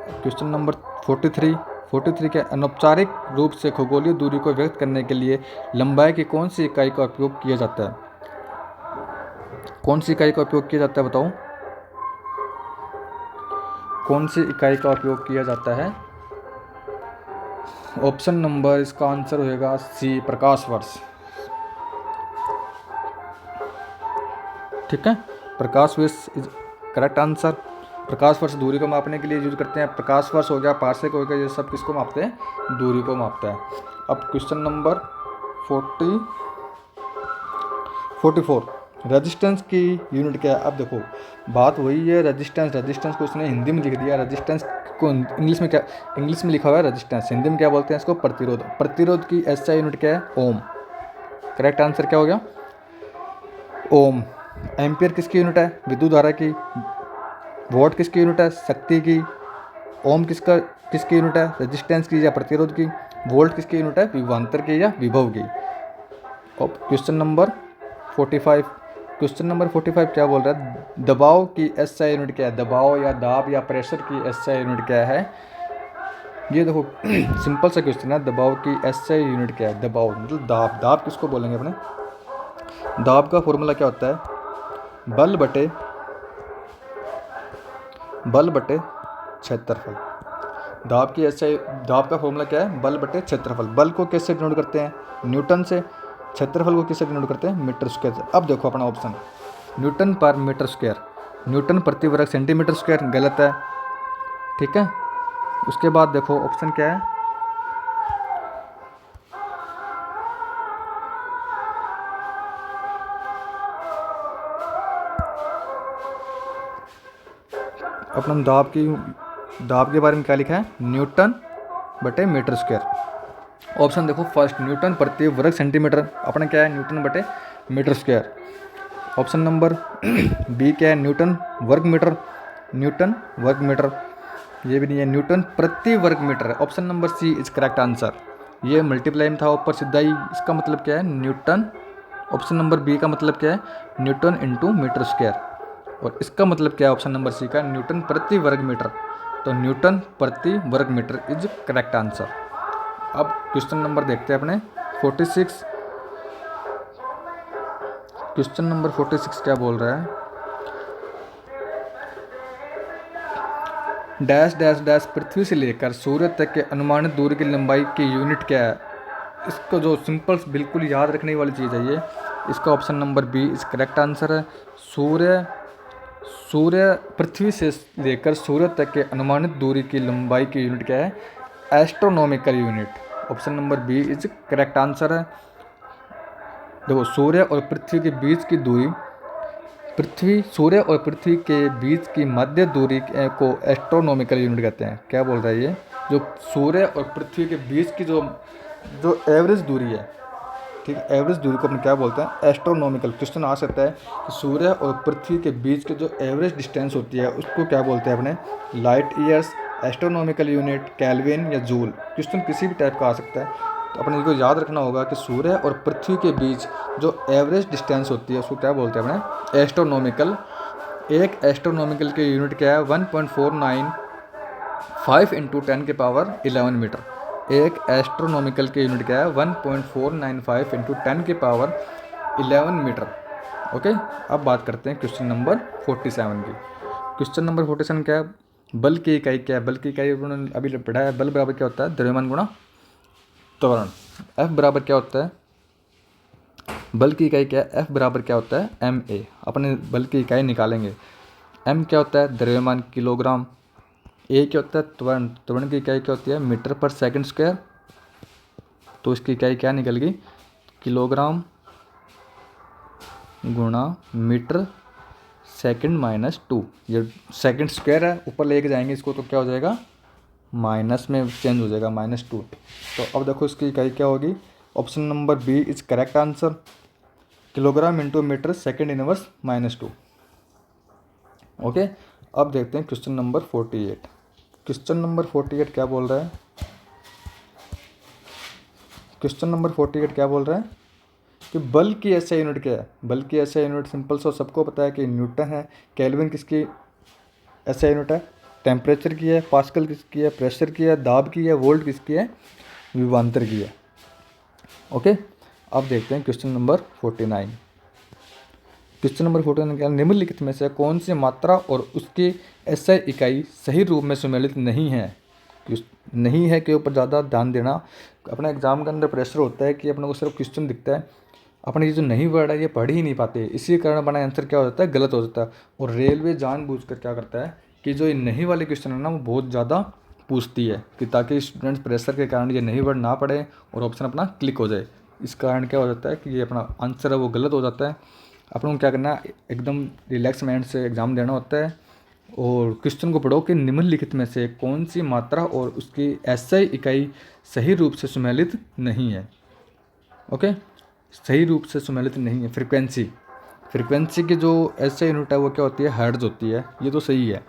क्वेश्चन नंबर 43 के अनौपचारिक रूप से खगोलीय दूरी को व्यक्त करने के लिए लंबाई की कौन सी इकाई का उपयोग किया जाता है? कौन सी इकाई का उपयोग किया जाता है? बताओ, कौन सी इकाई का उपयोग किया जाता है? ऑप्शन नंबर इसका आंसर होएगा सी, प्रकाश वर्ष। ठीक है, प्रकाश वर्ष इज करेक्ट आंसर। प्रकाश वर्ष दूरी को मापने के लिए यूज करते हैं। प्रकाश वर्ष हो गया, पार्सेक हो गया, ये सब किसको मापते हैं? दूरी को मापता है। अब क्वेश्चन नंबर 44, रेजिस्टेंस की यूनिट क्या है? अब देखो बात वही है, रेजिस्टेंस को उसने हिंदी में लिख दिया। रेजिस्टेंस को इंग्लिश में क्या? इंग्लिश में लिखा हुआ है रेजिस्टेंस, हिंदी में क्या बोलते हैं इसको? प्रतिरोध। प्रतिरोध की एसआई यूनिट क्या है? ओम। करेक्ट आंसर क्या हो गया? ओम। एम्पियर किसकी यूनिट है? विद्युत धारा की। वोट किसकी यूनिट है? शक्ति की। ओम किसकी यूनिट है? रेजिस्टेंस की या प्रतिरोध की। वोल्ट किसकी यूनिट है? विभवांतर की या विभव की। अब क्वेश्चन नंबर 45, क्वेश्चन नंबर 45 क्या बोल रहा है, दबाव की एसआई यूनिट क्या है। दबाव या दाब या प्रेशर की एसआई यूनिट क्या है। ये देखो सिंपल सा क्वेश्चन है, दबाव की एसआई यूनिट क्या है। दबाव मतलब दाब, दाब किसको बोलेंगे अपने। दाब का फॉर्मूला क्या होता है, बल बटे क्षेत्रफल। दाब की एसआई, दाब का फॉर्मूला क्या है, बल बटे क्षेत्रफल। बल को कैसे डिनोट करते हैं, न्यूटन से। क्षेत्रफल को किससे डिनोट करते हैं, मीटर स्क्वायर से। अब देखो अपना ऑप्शन, न्यूटन पर मीटर स्क्वायर, न्यूटन प्रति वर्ग सेंटीमीटर स्क्वायर, गलत है, ठीक है। उसके बाद देखो ऑप्शन क्या है, अपना दाब के बारे में क्या लिखा है, न्यूटन बटे मीटर स्क्वायर। ऑप्शन देखो फर्स्ट, न्यूटन प्रति वर्ग सेंटीमीटर, अपना क्या है, न्यूटन बटे metre square. Option number B क्या है, न्यूटन वर्ग मीटर, न्यूटन वर्ग मीटर, ये भी नहीं है, न्यूटन प्रति वर्ग मीटर है। Option number C is correct answer. ये मल्टीप्लाई में था ऊपर सीधा ही, इसका मतलब क्या है, न्यूटन। ऑप्शन नंबर बी का मतलब क्या है, न्यूटन इंटू मीटर स्क्वायर, और इसका मतलब क्या है ऑप्शन नंबर सी का, न्यूटन प्रति वर्ग मीटर। तो न्यूटन प्रति वर्ग मीटर इज करेक्ट आंसर। अब क्वेश्चन नंबर देखते हैं अपने 46। क्वेश्चन नंबर 46 क्या बोल रहा है, डैश डैश डैश पृथ्वी से लेकर सूर्य तक के अनुमानित दूरी की लंबाई की यूनिट क्या है। इसको जो सिंपल बिल्कुल याद रखने वाली चीज़ है ये, इसका ऑप्शन नंबर बी इस करेक्ट आंसर है। सूर्य पृथ्वी से लेकर सूर्य तक के अनुमानित दूरी की लंबाई की यूनिट क्या है, astronomical unit. Option number B is correct answer है। देखो सूर्य और पृथ्वी के बीच की दूरी, सूर्य और पृथ्वी के बीच की मध्य दूरी को एस्ट्रोनॉमिकल यूनिट कहते हैं। क्या बोल रहा है ये, जो सूर्य और पृथ्वी के बीच की जो एवरेज दूरी है, ठीक है, एवरेज दूरी को अपन क्या बोलते हैं, एस्ट्रोनॉमिकल। क्वेश्चन आ सकता है कि सूर्य और पृथ्वी के बीच के जो एवरेज डिस्टेंस होती है उसको क्या बोलते हैं अपने, light years, astronomical unit, kelvin या जूल। क्वेश्चन किसी भी टाइप का आ सकता है, तो अपने को याद रखना होगा कि सूर्य और पृथ्वी के बीच जो एवरेज डिस्टेंस होती है उसको क्या बोलते हैं अपने, एस्ट्रोनॉमिकल। एक एस्ट्रोनॉमिकल की यूनिट क्या है, 1.495 इंटू 10 के पावर 11 मीटर। एक एस्ट्रोनॉमिकल की यूनिट क्या है, 1.495 इंटू 10 के पावर 11 मीटर। ओके, अब बात करते हैं क्वेश्चन नंबर 47 की। क्वेश्चन नंबर 47 क्या है, बल की इकाई क्या है। बल की इकाई उन्होंने अभी पढ़ा है, बल बराबर क्या होता है, द्रव्यमान गुणा त्वरण। F बराबर क्या होता है, बल की इकाई क्या है, F बराबर क्या होता है, ma। अपने बल की इकाई निकालेंगे, m क्या होता है, द्रव्यमान किलोग्राम, a क्या होता है, त्वरण, त्वरण की इकाई क्या होती है, मीटर पर सेकंड स्क्वायर। तो इसकी इकाई क्या निकल गई, किलोग्राम गुणा मीटर सेकंड माइनस 2। ये सेकंड स्क्वायर है, ऊपर लेके जाएंगे इसको तो क्या हो जाएगा, माइनस में चेंज हो जाएगा, -2। तो अब देखो इसकी इकाई क्या होगी, option number B is correct answer, kilogram into metre second inverse -2। Okay, अब देखते हैं क्वेश्चन नंबर 48। क्वेश्चन नंबर 48 क्या बोल रहा है, क्वेश्चन नंबर 48 क्या बोल रहा है कि बल की एसआई यूनिट क्या है। बल की एसआई यूनिट सिंपल सा सबको पता है कि न्यूटन है। केल्विन किसकी एसआई यूनिट है, टेम्परेचर की है। पास्कल किसकी है, प्रेशर की है। दाब की है। वोल्ट किसकी है, विभवांतर की है। ओके, अब देखते हैं क्वेश्चन नंबर 49। क्वेश्चन नंबर 49 क्या, निम्नलिखित में से कौन सी मात्रा और उसकी एसआई इकाई सही रूप में सम्मिलित नहीं है। नहीं है के ऊपर ज़्यादा ध्यान देना। अपने एग्जाम के अंदर प्रेशर होता है कि अपने को सिर्फ क्वेश्चन दिखता है, अपने ये जो नहीं वर्ड है ये पढ़ ही नहीं पाते, इसी कारण अपना आंसर क्या हो जाता है, गलत हो जाता है। और रेलवे जानबूझकर क्या करता है कि जो ये नहीं वाले क्वेश्चन है ना वो बहुत ज़्यादा पूछती है, कि ताकि स्टूडेंट्स प्रेशर के कारण ये नहीं वर्ड ना पढ़े और ऑप्शन अपना क्लिक हो जाए। इस कारण क्या हो जाता है कि ये अपना आंसर है वो गलत हो जाता है। अपन को क्या करना है, एकदम रिलैक्स माइंड से एग्ज़ाम देना होता है और क्वेश्चन को पढ़ो कि निम्नलिखित में से कौन सी मात्रा और उसकी एसआई इकाई सही रूप से सम्मिलित नहीं है। ओके, सही रूप से सम्मिलित नहीं है। फ्रीक्वेंसी की जो एसआई यूनिट है वो क्या होती है, हर्ट्ज होती है, ये तो सही है।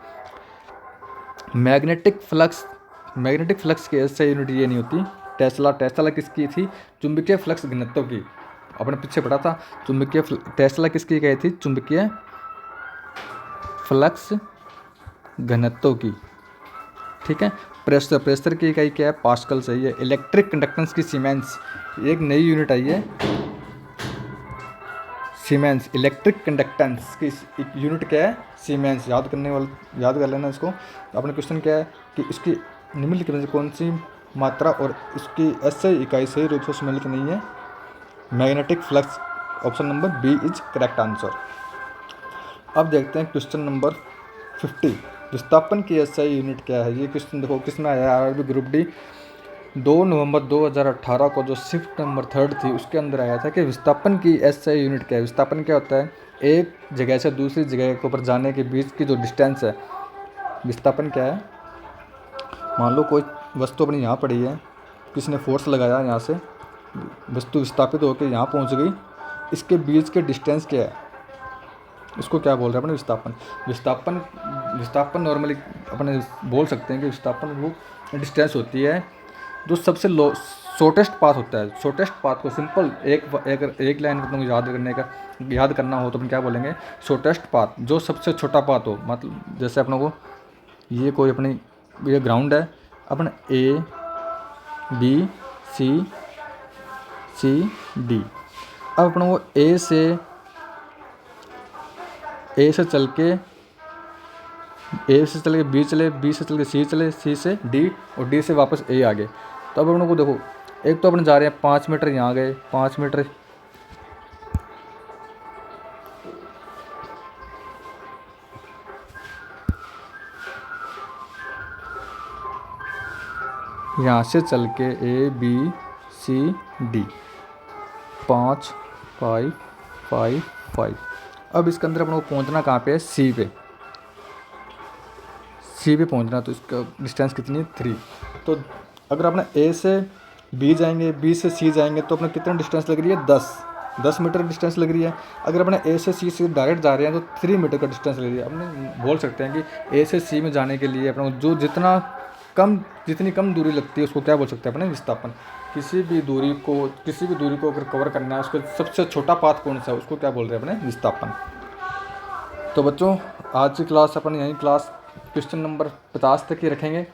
मैग्नेटिक फ्लक्स की एसआई यूनिट ये नहीं होती। टेस्ला किसकी थी, चुंबकीय फ्लक्स घनत्व की। अपने पीछे पढ़ा था चुंबकीय टेस्ला किसकी इकाई थी? चुंबकीय फ्लक्स घनत्व की। ठीक है। प्रेशर की इकाई क्या है? पास्कल सही है। इलेक्ट्रिक कंडक्टेंस की सीमेंस, एक नई यूनिट आई है सीमेंस। इलेक्ट्रिक कंडक्टेंस की यूनिट क्या है? सीमेंस। याद कर लेना इसको। अपने क्वेश्चन क्या है कि इसकी निम्नलिखित में से कौन सी मात्रा और इसकी एसआई इकाई सही रूप से सम्मिलित नहीं है? Magnetic flux. Option number B is correct answer. अब देखते हैं क्वेश्चन नंबर 50। विस्थापन की एसआई यूनिट क्या है? ये क्वेश्चन देखो किसमें आया है? आरआरबी ग्रुप डी 2 नवंबर 2018 को जो शिफ्ट नंबर 3 थी उसके अंदर आया था कि विस्थापन की एसआई यूनिट क्या है। विस्थापन क्या होता है? एक जगह से दूसरी जगह के ऊपर जाने के बीच की जो डिस्टेंस है, विस्थापन क्या है? मान लो कोई वस्तु अपनी यहाँ पड़ी है, किसी ने फोर्स लगाया, यहाँ से वस्तु विस्थापित होकर यहाँ पहुँच गई, इसके बीच के डिस्टेंस क्या है? इसको क्या बोल रहे हैं अपने? विस्थापन नॉर्मली अपने बोल सकते हैं कि विस्थापन वो डिस्टेंस होती है जो सबसे शॉर्टेस्ट पाथ होता है। शॉर्टेस्ट पाथ को सिंपल एक लाइन में याद करना हो तो अपन क्या बोलेंगे? शॉर्टेस्ट पाथ, जो सबसे छोटा पाथ हो। मतलब जैसे अपनों को ये कोई अपनी ये ग्राउंड है, अपन A B C D, अब अपनों को A से चल के B चले, B से चल के C चले, C से D और D से वापस A आ गए। तो अब अपनों को देखो, एक तो अपन जा रहे हैं 5 मीटर, यहाँ गए 5 मीटर, यहाँ से चल के A B C D 5 5 5 5। अब इसके अंदर अपन को पहुँचना कहाँ पे है? C पे पहुँचना। तो इसका डिस्टेंस कितनी है? 3। तो अगर अपना A से B जाएंगे, B से C जाएंगे तो अपना कितना डिस्टेंस लग रही है? 10 मीटर डिस्टेंस लग रही है। अगर अपना A से C से डायरेक्ट जा रहे हैं तो 3 मीटर का डिस्टेंस लग रही है। अपने बोल सकते हैं कि A से C में जाने के लिए अपना जो जितनी कम दूरी लगती है उसको क्या बोल सकते हैं अपने? विस्थापन। किसी भी दूरी को अगर कवर करना है, उसका सबसे छोटा पाथ कौन सा है, उसको क्या बोल रहे हैं अपने? विस्थापन। तो बच्चों आज की क्लास अपन यहीं क्वेश्चन नंबर 50 तक ही रखेंगे।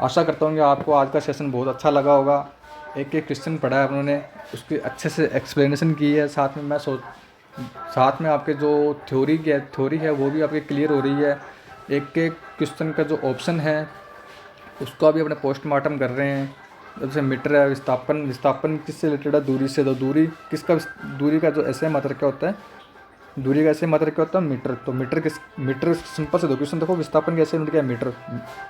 आशा करता हूँ कि आपको आज का सेशन बहुत अच्छा लगा होगा। एक क्वेश्चन पढ़ा है उन्होंने, उसकी अच्छे से एक्सप्लेनेशन की है। साथ में आपके जो थ्योरी है वो भी आपके क्लियर हो रही है। एक क्वेश्चन का जो ऑप्शन है उसका भी अपने पोस्टमार्टम कर रहे हैं। जैसे मीटर है, विस्थापन किससे रिलेटेड है? दूरी से। तो दूरी का जो ऐसे मात्रक क्या होता है? दूरी का ऐसे मात्रक क्या होता है? मीटर। तो मीटर सिंपल से दो क्वेश्चन देखो, विस्थापन कैसे यूनिट क्या है?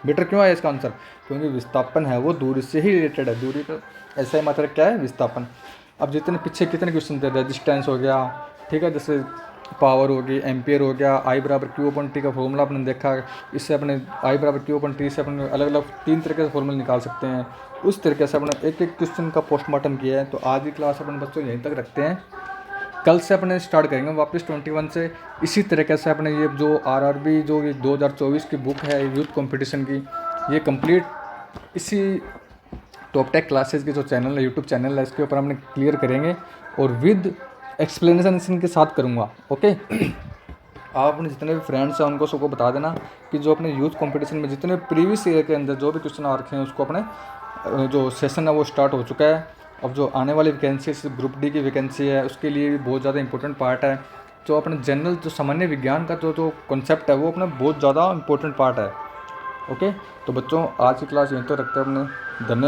मीटर क्यों आया इसका आंसर? क्योंकि विस्थापन है वो दूरी से ही रिलेटेड है। दूरी का ऐसा मात्रक क्या है? विस्थापन। अब जितने पीछे कितने क्वेश्चन थे, रेजिस्टेंस हो गया, ठीक है, जैसे पावर होगी, एम्पियर हो गया, I/Q/T का फॉर्मूला अपने देखा। इससे अपने I/Q/T से अपने अलग अलग 3 तरीके से फॉर्मूला निकाल सकते हैं। उस तरीके से अपने एक क्वेश्चन का पोस्टमार्टम किया है। तो आज की क्लास अपन बच्चों यहीं तक रखते हैं। कल से अपने स्टार्ट करेंगे वापस 21 से। इसी तरीके से अपने ये जो आरआरबी जो ये 2024 की बुक है यूथ कंपटीशन की, ये कंप्लीट इसी टॉप टेक क्लासेस के जो चैनल है, यूट्यूब चैनल है, इसके ऊपर हमने क्लियर करेंगे और विद एक्सप्लेनेशन के साथ करूँगा। ओके। आप अपने जितने भी फ्रेंड्स हैं उनको सबको बता देना कि जो अपने यूथ कंपटीशन में जितने प्रीवियस ईयर के अंदर जो भी क्वेश्चन आ रखे हैं उसको अपने जो सेशन है वो स्टार्ट हो चुका है। अब जो आने वाली वैकेंसी ग्रुप डी की वैकेंसी है उसके लिए भी बहुत ज़्यादा इंपॉर्टेंट पार्ट है। जो अपने जनरल जो सामान्य विज्ञान का जो कॉन्सेप्ट है वो अपना बहुत ज़्यादा इंपॉर्टेंट पार्ट है। ओके। तो बच्चों आज की क्लास यहीं तक रखते हैं अपने। धन्यवाद।